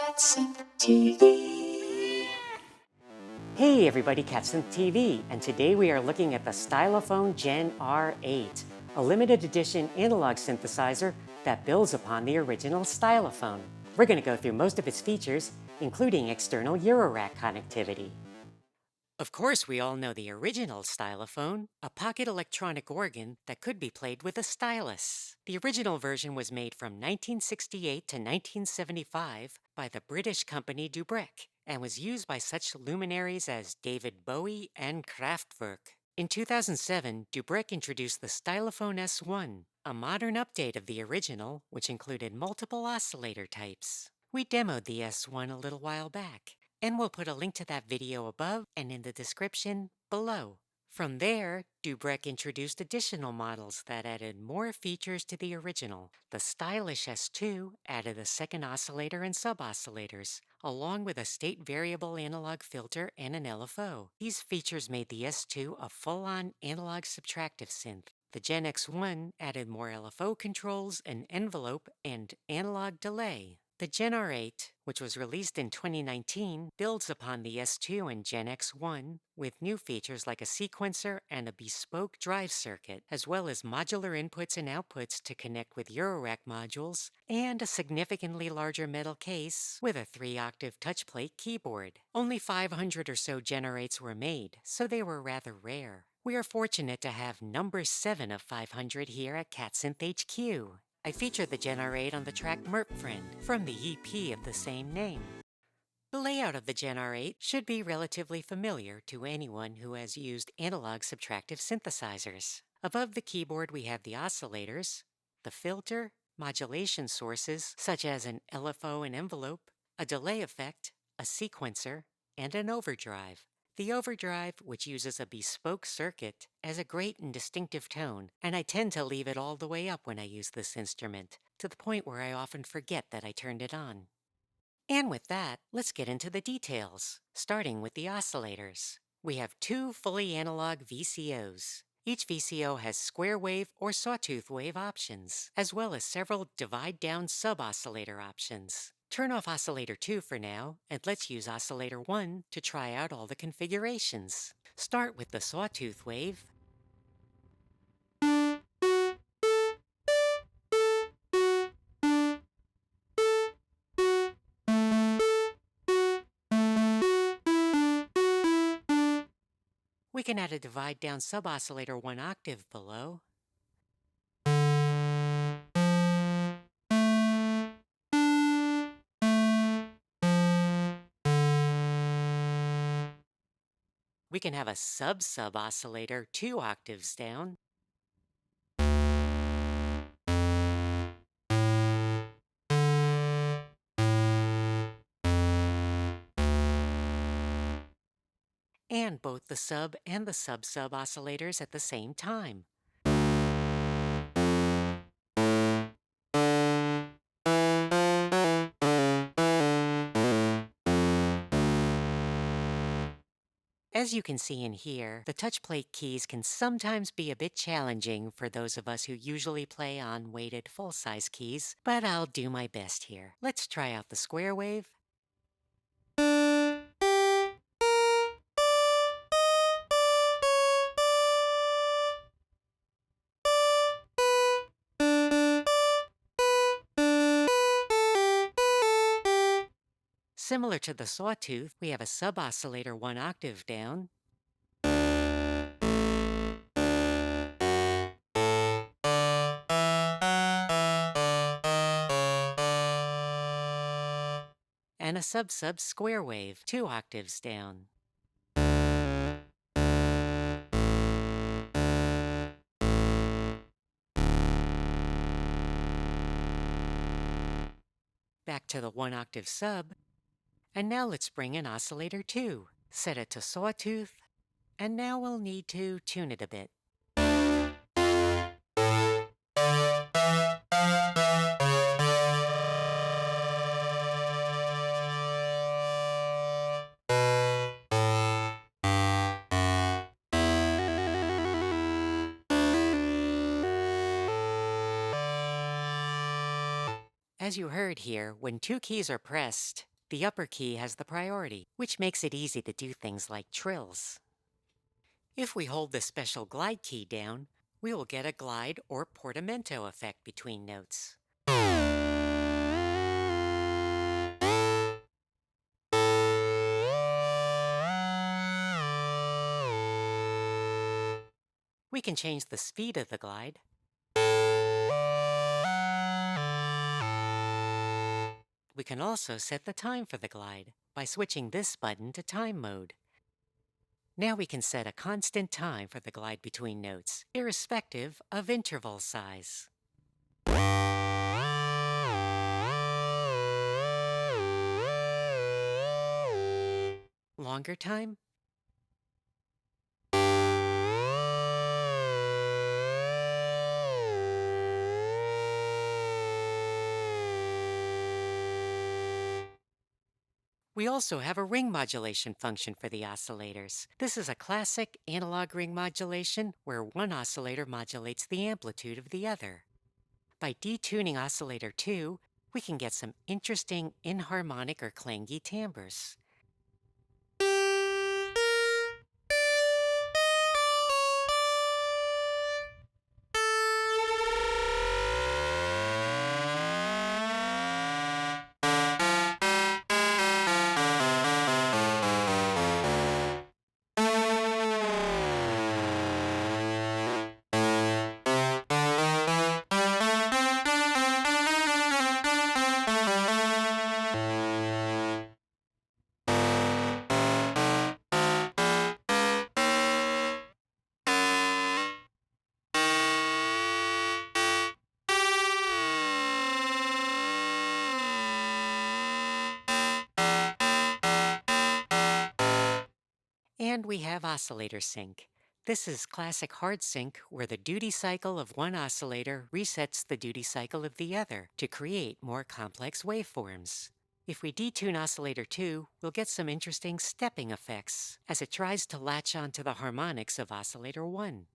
CatSynth TV. Hey everybody, CatSynth TV, and today we are looking at the Stylophone Gen R-8, a limited edition analog synthesizer that builds upon the original Stylophone. We're going to go through most of its features, including external Eurorack connectivity. Of course, we all know the original Stylophone, a pocket electronic organ that could be played with a stylus. The original version was made from 1968 to 1975 by the British company Dubrek and was used by such luminaries as David Bowie and Kraftwerk. In 2007, Dubrek introduced the Stylophone S1, a modern update of the original, which included multiple oscillator types. We demoed the S1 a little while back, and we'll put a link to that video above and in the description below. From there, Dubrek introduced additional models that added more features to the original. The stylish S2 added a second oscillator and sub-oscillators, along with a state variable analog filter and an LFO. These features made the S2 a full-on analog subtractive synth. The Gen X1 added more LFO controls, an envelope, and analog delay. The Gen R-8, which was released in 2019, builds upon the S2 and Gen X1 with new features like a sequencer and a bespoke drive circuit, as well as modular inputs and outputs to connect with Eurorack modules, and a significantly larger metal case with a 3-octave touchplate keyboard. Only 500 or so Gen R-8s were made, so they were rather rare. We are fortunate to have number 7 of 500 here at CatSynth HQ. I featured the Gen R-8 on the track Merp Friend from the EP of the same name. The layout of the Gen R-8 should be relatively familiar to anyone who has used analog subtractive synthesizers. Above the keyboard we have the oscillators, the filter, modulation sources such as an LFO and envelope, a delay effect, a sequencer, and an overdrive. The overdrive, which uses a bespoke circuit, has a great and distinctive tone, and I tend to leave it all the way up when I use this instrument, to the point where I often forget that I turned it on. And with that, let's get into the details, starting with the oscillators. We have 2 fully analog VCOs. Each VCO has square wave or sawtooth wave options, as well as several divide-down sub-oscillator options. Turn off Oscillator 2 for now, and let's use Oscillator 1 to try out all the configurations. Start with the sawtooth wave. We can add a divide-down sub-oscillator 1 octave below. We can have a sub-sub-oscillator 2 octaves down. And both the sub and the sub-sub oscillators at the same time. As you can see in here, the touchplate keys can sometimes be a bit challenging for those of us who usually play on weighted full-size keys, but I'll do my best here. Let's try out the square wave. Similar to the sawtooth, we have a sub-oscillator 1 octave down. And a sub-sub square wave 2 octaves down. Back to the 1 octave sub. And now let's bring in Oscillator 2. Set it to sawtooth, and now we'll need to tune it a bit. As you heard here, when 2 keys are pressed, The upper key has the priority, which makes it easy to do things like trills. If we hold the special glide key down, we will get a glide or portamento effect between notes. We can change the speed of the glide. We can also set the time for the glide by switching this button to time mode. Now we can set a constant time for the glide between notes, irrespective of interval size. Longer time? We also have a ring modulation function for the oscillators. This is a classic analog ring modulation where one oscillator modulates the amplitude of the other. By detuning oscillator 2, we can get some interesting inharmonic or clangy timbres. And we have oscillator sync. This is classic hard sync where the duty cycle of one oscillator resets the duty cycle of the other to create more complex waveforms. If we detune oscillator 2, we'll get some interesting stepping effects as it tries to latch onto the harmonics of oscillator 1.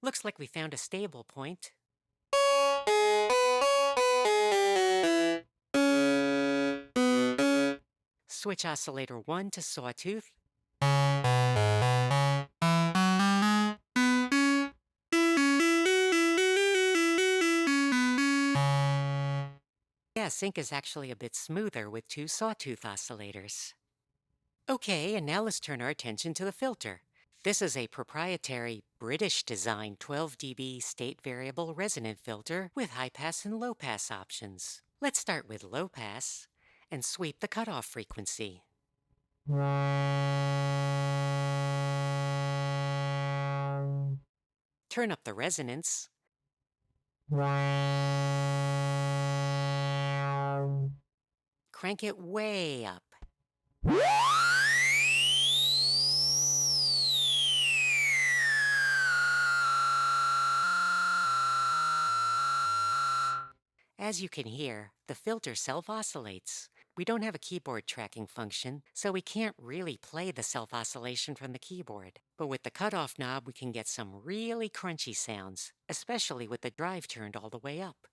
Looks like we found a stable point. Switch oscillator 1 to sawtooth. Yeah, sync is actually a bit smoother with 2 sawtooth oscillators. Okay, and now let's turn our attention to the filter. This is a proprietary British-designed 12 dB state variable resonant filter with high-pass and low-pass options. Let's start with low-pass and sweep the cutoff frequency. Turn up the resonance. Crank it way up. As you can hear, the filter self-oscillates. We don't have a keyboard tracking function, so we can't really play the self-oscillation from the keyboard. But with the cutoff knob, we can get some really crunchy sounds, especially with the drive turned all the way up.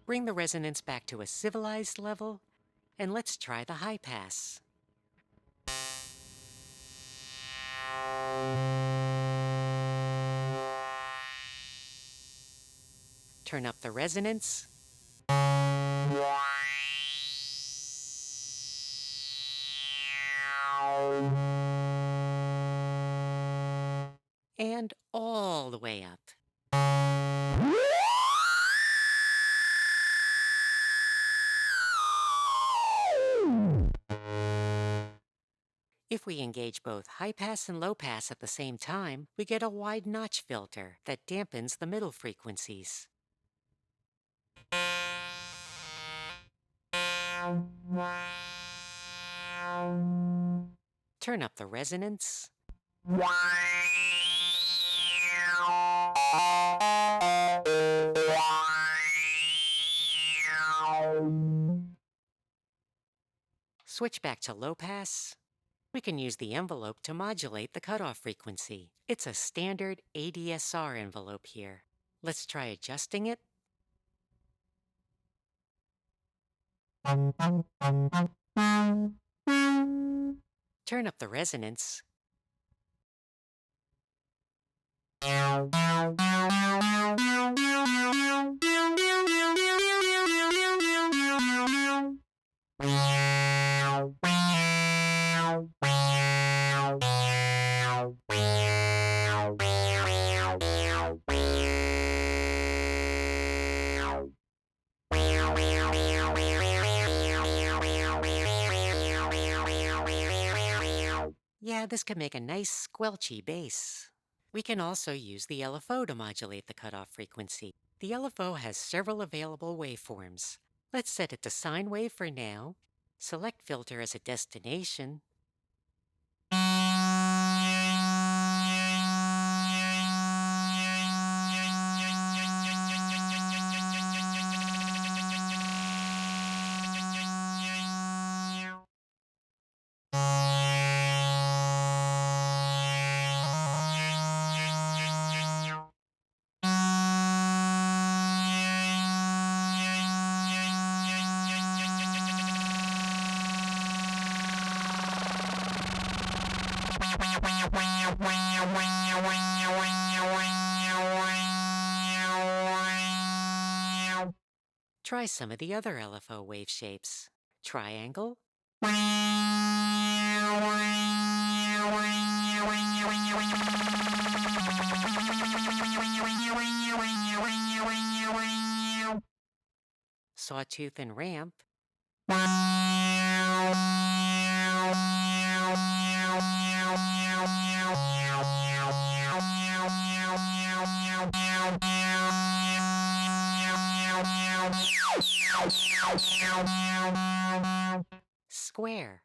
Bring the resonance back to a civilized level, and let's try the high pass. Turn up the resonance. If we engage both high pass and low pass at the same time, we get a wide notch filter that dampens the middle frequencies. Turn up the resonance. Switch back to low pass. We can use the envelope to modulate the cutoff frequency. It's a standard ADSR envelope here. Let's try adjusting it. Turn up the resonance. Yeah, this can make a nice squelchy bass. We can also use the LFO to modulate the cutoff frequency. The LFO has several available waveforms. Let's set it to sine wave for now. Select filter as a destination. Try some of the other LFO wave shapes. Triangle. Sawtooth and ramp. Square.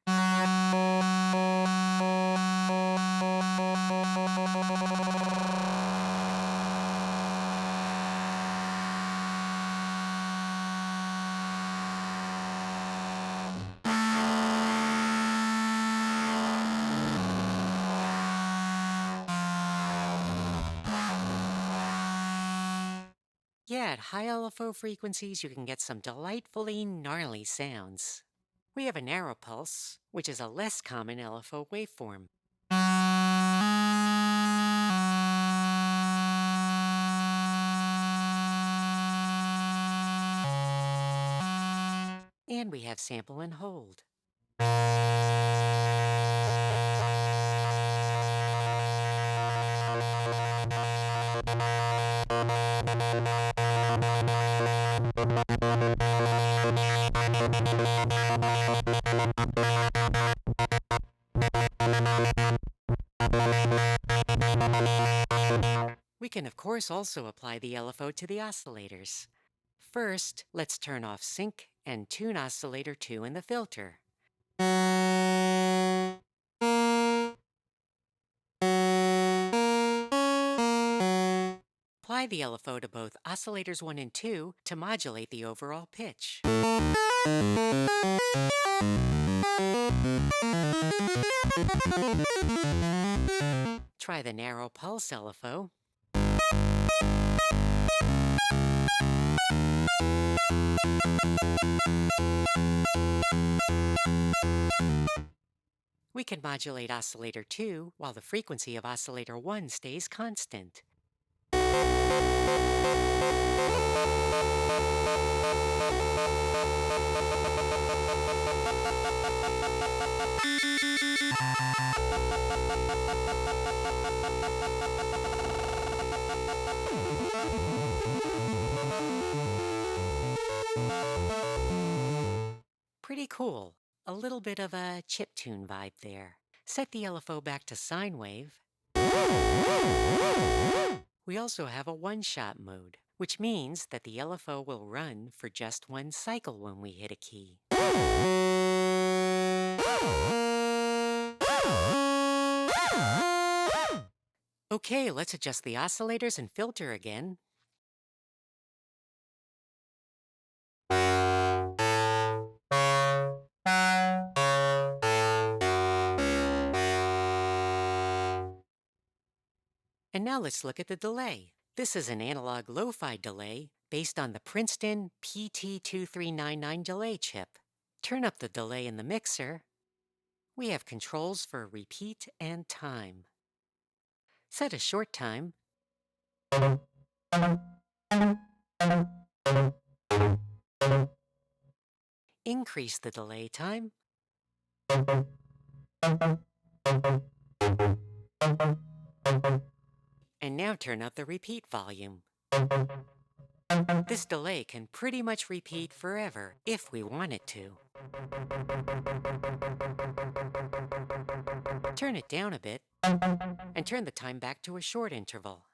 Yeah, at high LFO frequencies, you can get some delightfully gnarly sounds. We have a narrow pulse, which is a less common LFO waveform. And we have sample and hold. We can of course also apply the LFO to the oscillators. First, let's turn off sync and tune oscillator 2 in the filter. Apply the LFO to both oscillators 1 and 2 to modulate the overall pitch. Try the narrow pulse LFO. We can modulate oscillator 2 while the frequency of oscillator 1 stays constant. Pretty cool. A little bit of a chiptune vibe there. Set the LFO back to sine wave. We also have a one-shot mode, which means that the LFO will run for just one cycle when we hit a key. Okay, let's adjust the oscillators and filter again. And now let's look at the delay. This is an analog lo-fi delay based on the Princeton PT2399 delay chip. Turn up the delay in the mixer. We have controls for repeat and time. Set a short time. Increase the delay time. And now turn up the repeat volume. This delay can pretty much repeat forever if we want it to. Turn it down a bit and turn the time back to a short interval.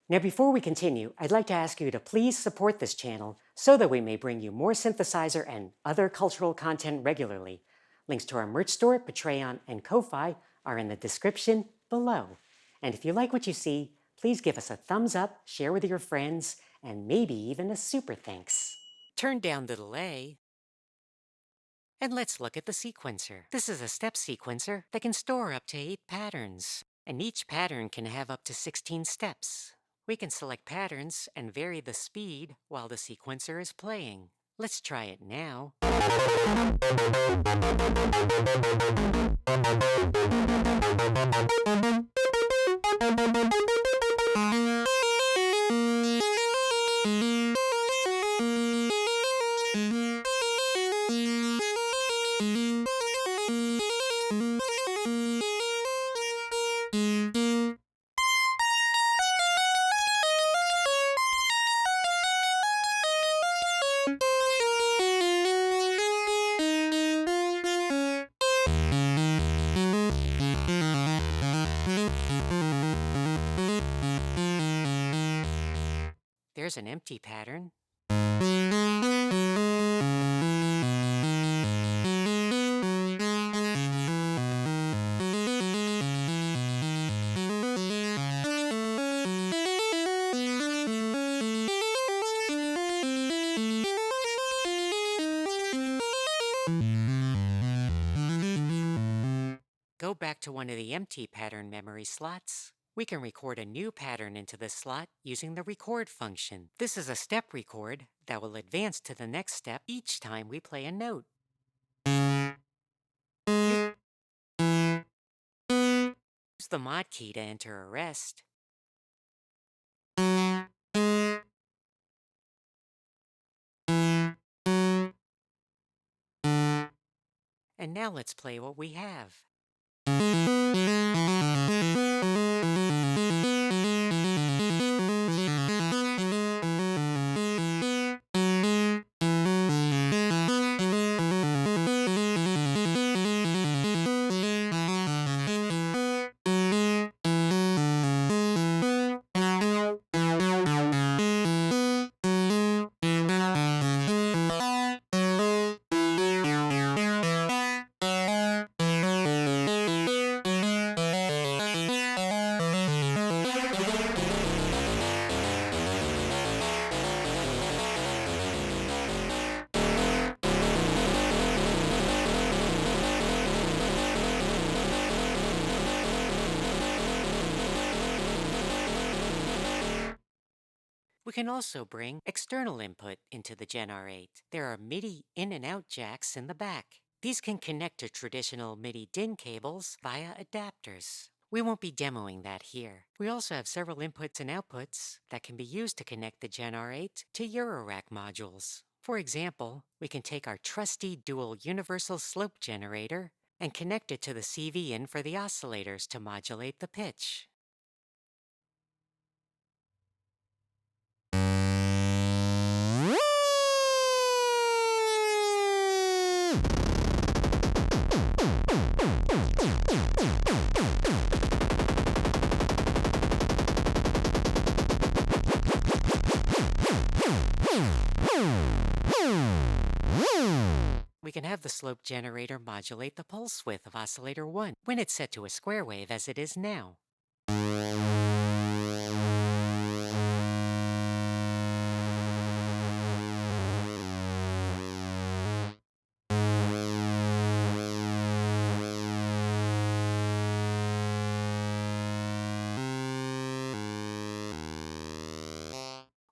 Now, before we continue, I'd like to ask you to please support this channel so that we may bring you more synthesizer and other cultural content regularly. Links to our merch store, Patreon, and Ko-Fi are in the description below. And if you like what you see, please give us a thumbs up, share with your friends, and maybe even a super thanks. Turn down the delay. And let's look at the sequencer. This is a step sequencer that can store up to 8 patterns, and each pattern can have up to 16 steps. We can select patterns and vary the speed while the sequencer is playing. Let's try it now. There's an empty pattern. Go back to one of the empty pattern memory slots. We can record a new pattern into this slot using the record function. This is a step record that will advance to the next step each time we play a note. Use the mod key to enter a rest. And now let's play what we have. We can also bring external input into the Gen R-8. There are MIDI in and out jacks in the back. These can connect to traditional MIDI DIN cables via adapters. We won't be demoing that here. We also have several inputs and outputs that can be used to connect the Gen R-8 to Eurorack modules. For example, we can take our trusty dual universal slope generator and connect it to the CV in for the oscillators to modulate the pitch. We can have the slope generator modulate the pulse width of oscillator 1 when it's set to a square wave as it is now.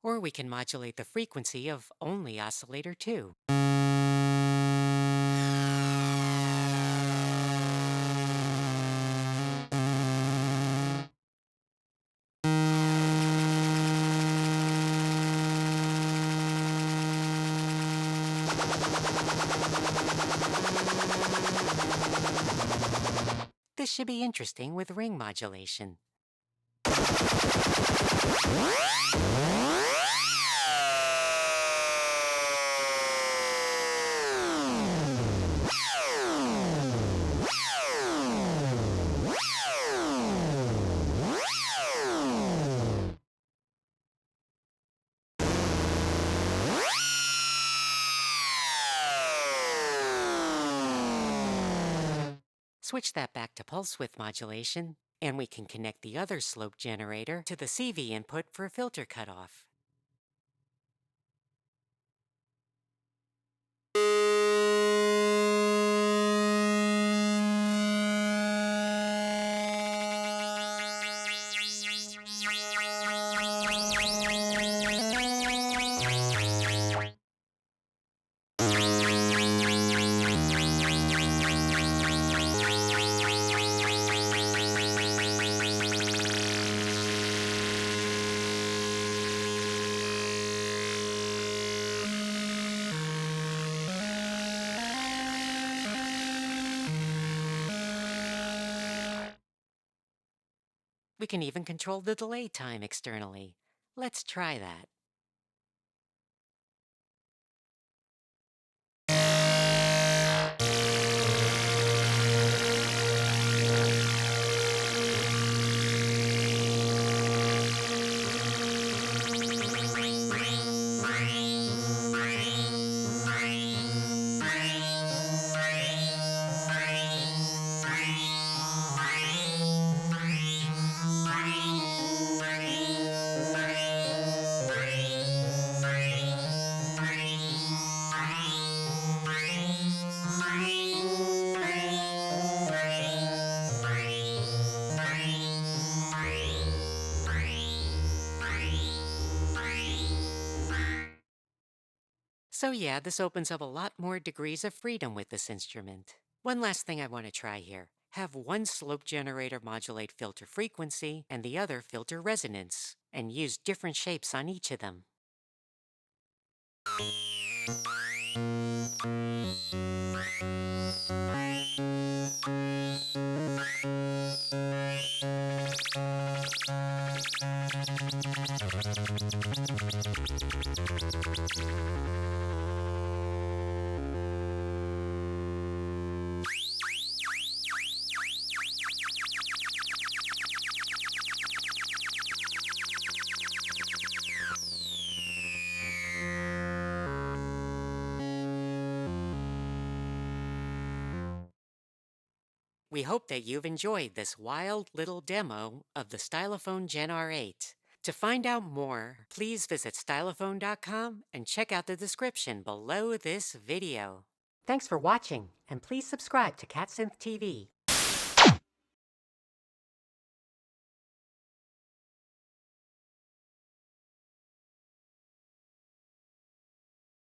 Or we can modulate the frequency of only oscillator 2. This should be interesting with ring modulation. Switch that back to pulse width modulation, and we can connect the other slope generator to the CV input for filter cutoff. We can even control the delay time externally. Let's try that. So yeah, this opens up a lot more degrees of freedom with this instrument. One last thing I want to try here. Have one slope generator modulate filter frequency and the other filter resonance, and use different shapes on each of them. We hope that you've enjoyed this wild little demo of the Stylophone Gen R-8. To find out more, please visit stylophone.com and check out the description below this video. Thanks for watching, and please subscribe to CatSynth TV.